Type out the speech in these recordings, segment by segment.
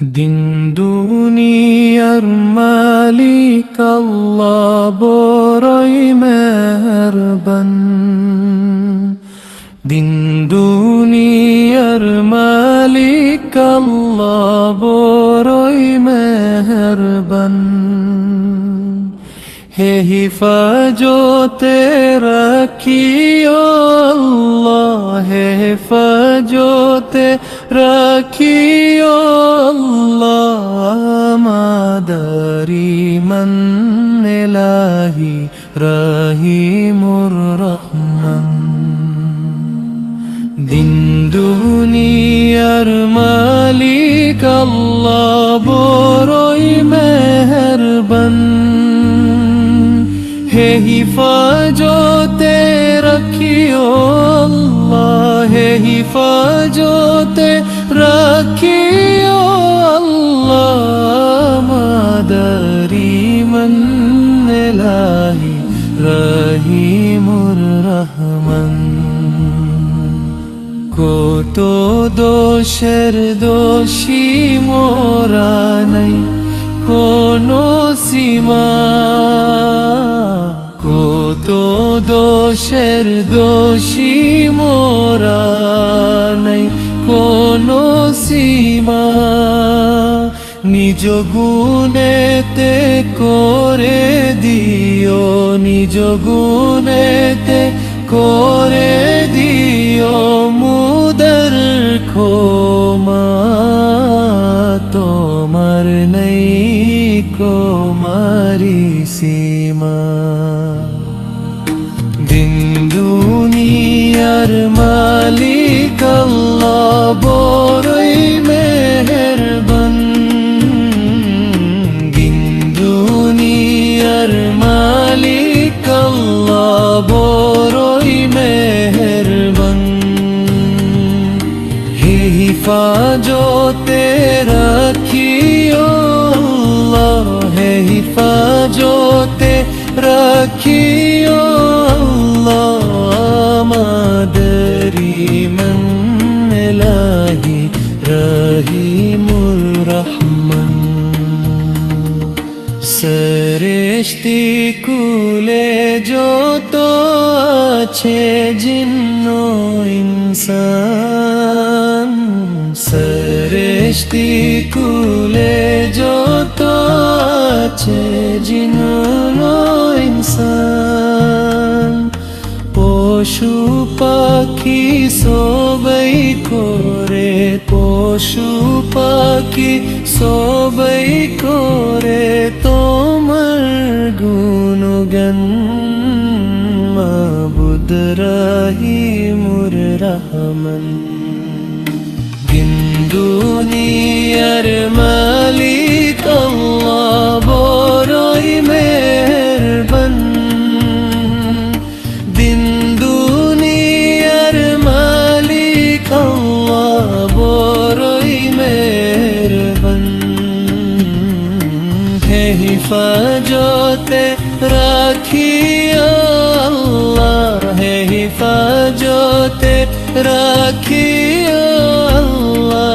দিন দুনিয়ার মালিক আল্লাহ বড়ই মেহেরবান। দিন দুনিয়ার মালিক আল্লাহ বড়ই মেহেরবান। হে হিফাজতে রাখিও আল্লাহ, হে হিফাজতে রাখিও আল্লাহ। আমাদারি মান ইলাহি রহিমুর রহমান। দিন দুনিয়ার মালিক আল্লাহ বড়ই মেহেরবান। হে হিফাজতে রাখিও আল্লাহ, হে হিফাজতে রাখিও আল্লাহ। আমাদারি মান ইলাহি রহিমুর রহমান। কত দোষের দোষী মোরা নাই কোনো সীমা, কত দোষের দোষী মোরা নাই কোনো সীমা। নিজ গুণেতে করে দিও, নিজ গুণেতে করে দিও মুদর ক্ষমা। তোমার নেই কুমারি সীমা। দিন দুনিয়ার মালিক আল্লাহ বড়ই মেহেরবান। দিন দুনিয়ার মালিক আল্লাহ বড়ই মেহেরবান। হে হিফাজতে রাখিও আল্লাহ, হে হিফাজতে রাখিও আল্লাহ। আমাদারি মান ইলাহি রহিমুর রহমান। সৃষ্টি কুলে যত আছে জিন্ন ইনসান, সৃষ্টি কুলে যত আছে জিন্ন ইনসান। পশু পাখি সবাই করে, পশু পাখি সবাই করে তোমার গুণগান। মাবুদ রহিমুর রহমান। দিন দুনিয়ার মালিক আল্লাহ বড়ই মেহেরবান। দিন দুনিয়ার মালিক আল্লাহ বড়ই মেহেরবান। হে হিফাজতে রাখিও আল্লাহ, হে হিফাজতে রাখিও আল্লাহ।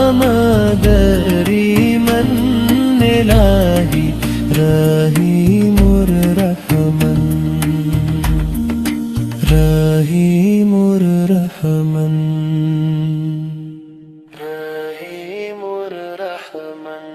আমাদারি মান ইলাহি রহিমুর রহমান, রহিমুর রহমান, রহিমুর রহমান।